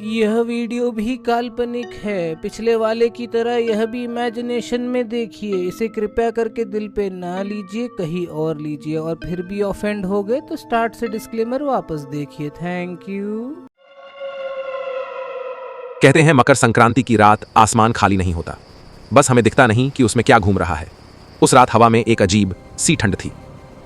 यह वीडियो भी काल्पनिक है। पिछले वाले की तरह यह भी इमेजिनेशन में देखिए। इसे कृपया करके दिल पे ना लीजिए, कहीं और लीजिए, और फिर भी ऑफेंड हो गए तो स्टार्ट से डिस्क्लेमर वापस देखिए। Thank you. कहते हैं मकर संक्रांति की रात आसमान खाली नहीं होता, बस हमें दिखता नहीं कि उसमें क्या घूम रहा है। उस रात हवा में एक अजीब सी ठंड थी,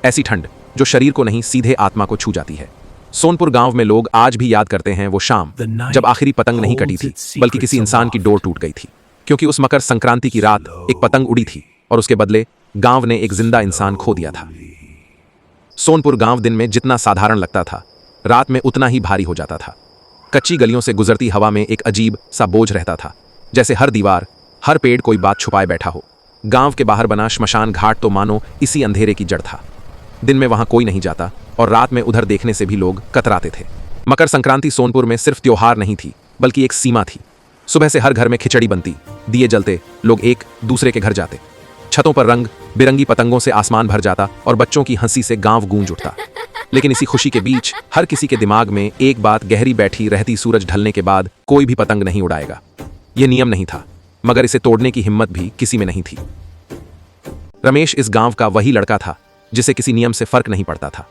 ऐसी ठंड जो शरीर को नहीं सीधे आत्मा को छू जाती है। सोनपुर गांव में लोग आज भी याद करते हैं वो शाम जब आखिरी पतंग नहीं कटी थी, बल्कि किसी इंसान की डोर टूट गई थी। क्योंकि उस मकर संक्रांति की रात एक पतंग उड़ी थी और उसके बदले गांव ने एक जिंदा इंसान खो दिया था। सोनपुर गांव दिन में जितना साधारण लगता था, रात में उतना ही भारी हो जाता था। कच्ची गलियों से गुजरती हवा में एक अजीब सा बोझ रहता था, जैसे हर दीवार, हर पेड़ कोई बात छुपाए बैठा हो। गांव के बाहर बना श्मशान घाट तो मानो इसी अंधेरे की जड़ था। दिन में वहां कोई नहीं जाता और रात में उधर देखने से भी लोग कतराते थे। मकर संक्रांति सोनपुर में सिर्फ त्योहार नहीं थी, बल्कि एक सीमा थी। सुबह से हर घर में खिचड़ी बनती, दिए जलते, लोग एक दूसरे के घर जाते। छतों पर रंग बिरंगी पतंगों से आसमान भर जाता और बच्चों की हंसी से गांव गूंज उठता। लेकिन इसी खुशी के बीच हर किसी के दिमाग में एक बात गहरी बैठी रहती, सूरज ढलने के बाद कोई भी पतंग नहीं उड़ाएगा। यह नियम नहीं था, मगर इसे तोड़ने की हिम्मत भी किसी में नहीं थी। रमेश इस गांव का वही लड़का था जिसे किसी नियम से फर्क नहीं पड़ता था।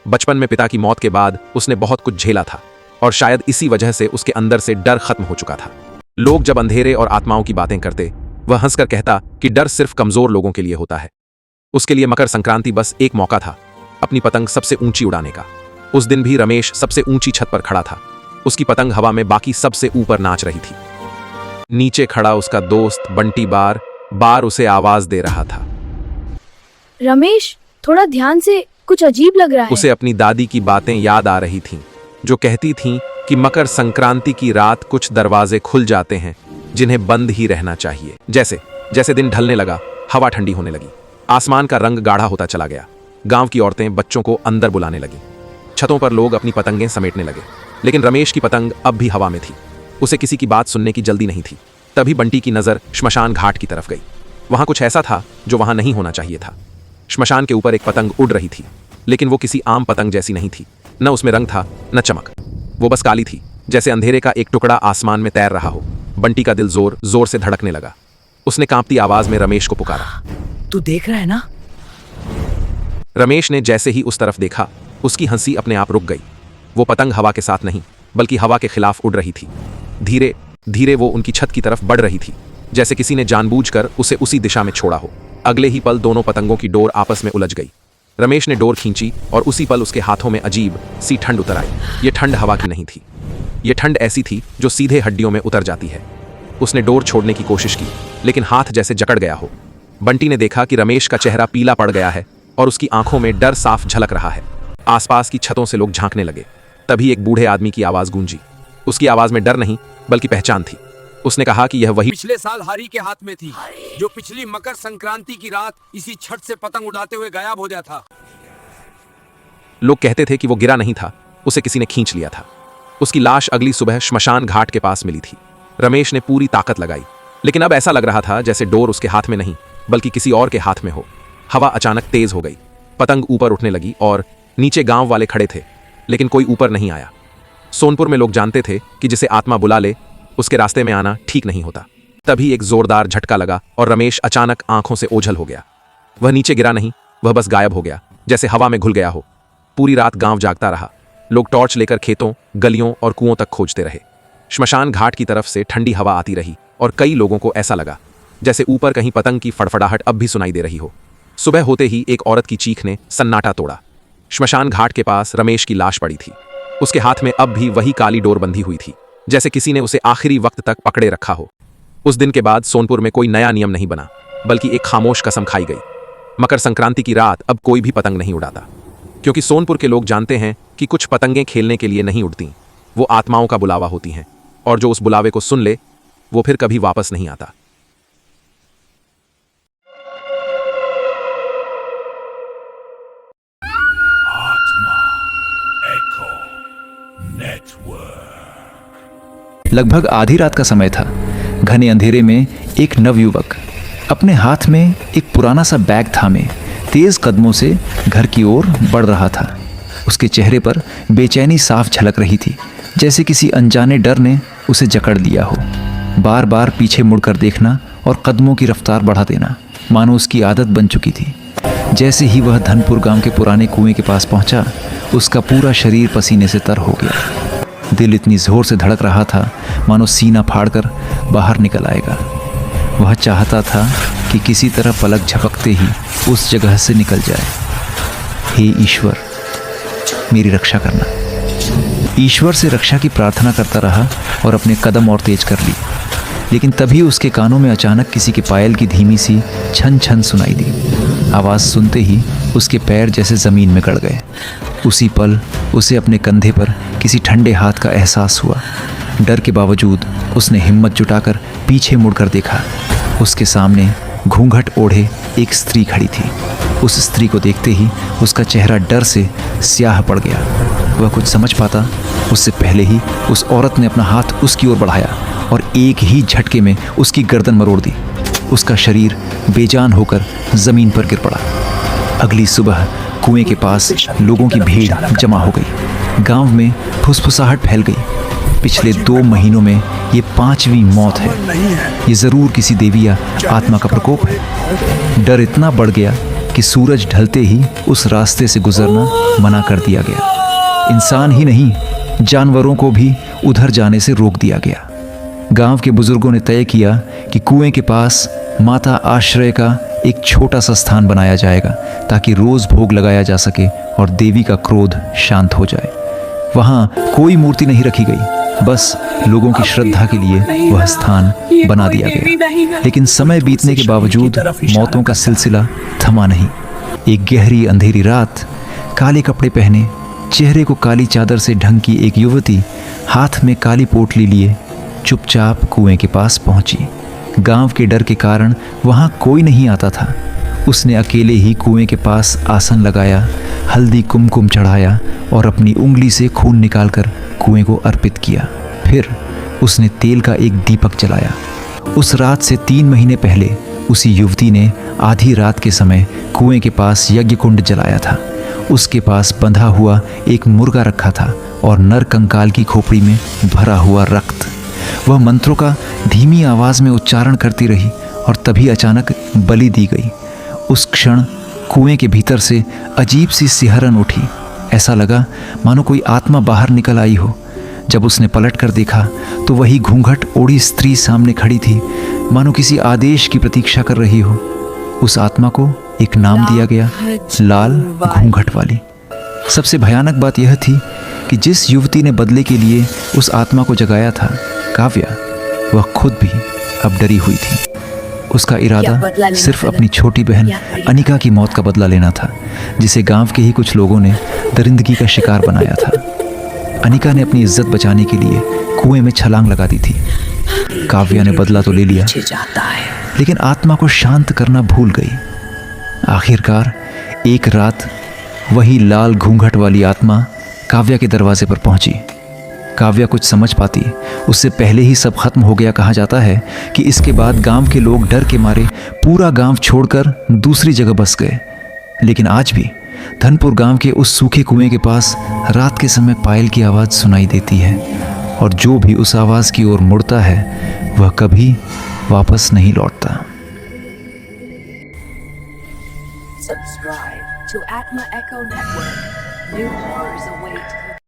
बचपन में पिता की मौत के बाद उसने बहुत कुछ झेला था और शायद इसी वजह से उसके अंदर से डर खत्म हो चुका था। लोग जब अंधेरे और आत्माओं की बातें करते, वह हंसकर कहता कि डर सिर्फ कमजोर लोगों के लिए होता है। उसके लिए मकर संक्रांति बस एक मौका था अपनी पतंग सबसे ऊंची उड़ाने का। उस दिन भी रमेश सबसे ऊंची छत पर खड़ा था। उसकी पतंग हवा में बाकी सबसे ऊपर नाच रही थी। नीचे खड़ा उसका दोस्त बंटी बार बार उसे आवाज दे रहा था, रमेश थोड़ा ध्यान से, कुछ अजीब लग रहा है। उसे अपनी दादी की बातें याद आ रही थीं, जो कहती थीं कि मकर संक्रांति की रात कुछ दरवाजे खुल जाते हैं जिन्हें बंद ही रहना चाहिए। जैसे जैसे दिन ढलने लगा, हवा ठंडी होने लगी, आसमान का रंग गाढ़ा होता चला गया। गांव की औरतें बच्चों को अंदर बुलाने लगी। छतों पर लोग अपनी पतंगें समेटने लगे। लेकिन रमेश की पतंग अब भी हवा में थी। उसे किसी की बात सुनने की जल्दी नहीं थी। तभी बंटी की नजर श्मशान घाट की तरफ गई। वहां कुछ ऐसा था जो वहां नहीं होना चाहिए था। श्मशान के ऊपर एक पतंग उड़ रही थी, लेकिन वो किसी आम पतंग जैसी नहीं थी। न उसमें रंग था, न चमक। वो बस काली थी, जैसे अंधेरे का एक टुकड़ा आसमान में तैर रहा हो। बंटी का दिल जोर जोर से धड़कने लगा। उसने कांपती आवाज में रमेश को पुकारा, तू देख रहा है ना? रमेश ने जैसे ही उस तरफ देखा, उसकी हंसी अपने आप रुक गई। वो पतंग हवा के साथ नहीं, बल्कि हवा के खिलाफ उड़ रही थी। धीरे धीरे वो उनकी छत की तरफ बढ़ रही थी, जैसे किसी ने जानबूझकर उसे उसी दिशा में छोड़ा हो। अगले ही पल दोनों पतंगों की डोर आपस में उलझ गई। रमेश ने डोर खींची और उसी पल उसके हाथों में अजीब सी ठंड उतर आई। ये ठंड हवा की नहीं थी, ये ठंड ऐसी थी जो सीधे हड्डियों में उतर जाती है। उसने डोर छोड़ने की कोशिश की, लेकिन हाथ जैसे जकड़ गया हो। बंटी ने देखा कि रमेश का चेहरा पीला पड़ गया है और उसकी आंखों में डर साफ झलक रहा है। आसपास की छतों से लोग झांकने लगे। तभी एक बूढ़े आदमी की आवाज गूंजी। उसकी आवाज में डर नहीं, बल्कि पहचान थी। उसने कहा कि यह वही पिछले साल हरी के हाथ में थी, जो पिछली मकर संक्रांति की रात इसी छत से पतंग उड़ाते हुए गायब हो गया था। लोग कहते थे कि वो गिरा नहीं था, उसे किसी ने खींच लिया था। उसकी लाश अगली सुबह श्मशान घाट के पास मिली थी। रमेश ने पूरी ताकत लगाई, लेकिन अब ऐसा लग रहा था जैसे डोर उसके हाथ में नहीं, बल्कि किसी और के हाथ में हो। हवा अचानक तेज हो गई, पतंग ऊपर उठने लगी और नीचे गांव वाले खड़े थे, लेकिन कोई ऊपर नहीं आया। सोनपुर में लोग जानते थे कि जिसे आत्मा बुला ले, उसके रास्ते में आना ठीक नहीं होता। तभी एक जोरदार झटका लगा और रमेश अचानक आंखों से ओझल हो गया। वह नीचे गिरा नहीं, वह बस गायब हो गया, जैसे हवा में घुल गया हो। पूरी रात गांव जागता रहा। लोग टॉर्च लेकर खेतों, गलियों और कुओं तक खोजते रहे। श्मशान घाट की तरफ से ठंडी हवा आती रही और कई लोगों को ऐसा लगा जैसे ऊपर कहीं पतंग की फड़फड़ाहट अब भी सुनाई दे रही हो। सुबह होते ही एक औरत की चीख ने सन्नाटा तोड़ा। श्मशान घाट के पास रमेश की लाश पड़ी थी। उसके हाथ में अब भी वही काली डोर बंधी हुई थी, जैसे किसी ने उसे आखिरी वक्त तक पकड़े रखा हो। उस दिन के बाद सोनपुर में कोई नया नियम नहीं बना, बल्कि एक खामोश कसम खाई गई। मकर संक्रांति की रात अब कोई भी पतंग नहीं उड़ाता, क्योंकि सोनपुर के लोग जानते हैं कि कुछ पतंगें खेलने के लिए नहीं उड़ती, वो आत्माओं का बुलावा होती हैं, और जो उस बुलावे को सुन ले वो फिर कभी वापस नहीं आता। लगभग आधी रात का समय था। घने अंधेरे में एक नवयुवक अपने हाथ में एक पुराना सा बैग थामे तेज कदमों से घर की ओर बढ़ रहा था। उसके चेहरे पर बेचैनी साफ झलक रही थी जैसे किसी अनजाने डर ने उसे जकड़ लिया हो। बार बार पीछे मुड़कर देखना और कदमों की रफ्तार बढ़ा देना मानो उसकी आदत बन चुकी थी। जैसे ही वह धनपुर गांव के पुराने कुएं के पास पहुंचा, उसका पूरा शरीर पसीने से तर हो गया। दिल इतनी जोर से धड़क रहा था मानो सीना फाड़कर बाहर निकल आएगा। वह चाहता था कि किसी तरह पलक झपकते ही उस जगह से निकल जाए। हे ईश्वर, मेरी रक्षा करना। ईश्वर से रक्षा की प्रार्थना करता रहा और अपने कदम और तेज कर ली। लेकिन तभी उसके कानों में अचानक किसी के पायल की धीमी सी छन छन सुनाई दी। आवाज़ सुनते ही उसके पैर जैसे ज़मीन में गड़ गए। उसी पल उसे अपने कंधे पर किसी ठंडे हाथ का एहसास हुआ। डर के बावजूद उसने हिम्मत जुटाकर पीछे मुड़कर देखा। उसके सामने घूंघट ओढ़े एक स्त्री खड़ी थी। उस स्त्री को देखते ही उसका चेहरा डर से स्याह पड़ गया। वह कुछ समझ पाता उससे पहले ही उस औरत ने अपना हाथ उसकी ओर बढ़ाया और एक ही झटके में उसकी गर्दन मरोड़ दी। उसका शरीर बेजान होकर ज़मीन पर गिर पड़ा। अगली सुबह कुएं के पास लोगों की भीड़ जमा हो गई। गांव में फुसफुसाहट फैल गई। पिछले 2 महीनों में ये 5वीं मौत है। ये ज़रूर किसी देवी या आत्मा का प्रकोप है। डर इतना बढ़ गया कि सूरज ढलते ही उस रास्ते से गुजरना मना कर दिया गया। इंसान ही नहीं, जानवरों को भी उधर जाने से रोक दिया गया। गांव के बुजुर्गों ने तय किया कि कुएं के पास माता आश्रय का एक छोटा सा स्थान बनाया जाएगा ताकि रोज़ भोग लगाया जा सके और देवी का क्रोध शांत हो जाए। वहाँ कोई मूर्ति नहीं रखी गई, बस लोगों की श्रद्धा के लिए वह स्थान बना दिया गया। लेकिन समय बीतने के बावजूद मौतों का सिलसिला थमा नहीं। एक गहरी अंधेरी रात, काले कपड़े पहने, चेहरे को काली चादर से ढकी एक युवती हाथ में काली पोटली लिए चुपचाप कुएं के पास पहुंची। गांव के डर के कारण वहां कोई नहीं आता था। उसने अकेले ही कुएं के पास आसन लगाया, हल्दी कुमकुम चढ़ाया और अपनी उंगली से खून निकालकर कुएं को अर्पित किया। फिर उसने तेल का एक दीपक जलाया। उस रात से 3 महीने पहले उसी युवती ने आधी रात के समय कुएं के पास यज्ञ कुंड जलाया था। उसके पास बंधा हुआ एक मुर्गा रखा था और नर कंकाल की खोपड़ी में भरा हुआ रक्त। वह मंत्रों का धीमी आवाज़ में उच्चारण करती रही और तभी अचानक बलि दी गई। उस क्षण कुएं के भीतर से अजीब सी सिहरन उठी। ऐसा लगा मानो कोई आत्मा बाहर निकल आई हो। जब उसने पलट कर देखा तो वही घूंघट ओढ़ी स्त्री सामने खड़ी थी, मानो किसी आदेश की प्रतीक्षा कर रही हो। उस आत्मा को एक नाम दिया गया, लाल घूंघट वाली। सबसे भयानक बात यह थी कि जिस युवती ने बदले के लिए उस आत्मा को जगाया था, काव्या, वह खुद भी अब डरी हुई थी। उसका इरादा सिर्फ अपनी छोटी बहन अनिका की मौत का बदला लेना था, जिसे गांव के ही कुछ लोगों ने दरिंदगी का शिकार बनाया था। अनिका ने अपनी इज्जत बचाने के लिए कुएं में छलांग लगा दी थी। काव्या ने बदला तो ले लिया, लेकिन आत्मा को शांत करना भूल गई। आखिरकार एक रात वही लाल घूंघट वाली आत्मा काव्या के दरवाजे पर पहुंची। काव्या कुछ समझ पाती उससे पहले ही सब खत्म हो गया। कहा जाता है कि इसके बाद गांव के लोग डर के मारे पूरा गांव छोड़कर दूसरी जगह बस गए। लेकिन आज भी धनपुर गांव के उस सूखे कुएं के पास रात के समय पायल की आवाज़ सुनाई देती है, और जो भी उस आवाज़ की ओर मुड़ता है वह कभी वापस नहीं लौटता। Subscribe to Atma Echo Network. New horrors await.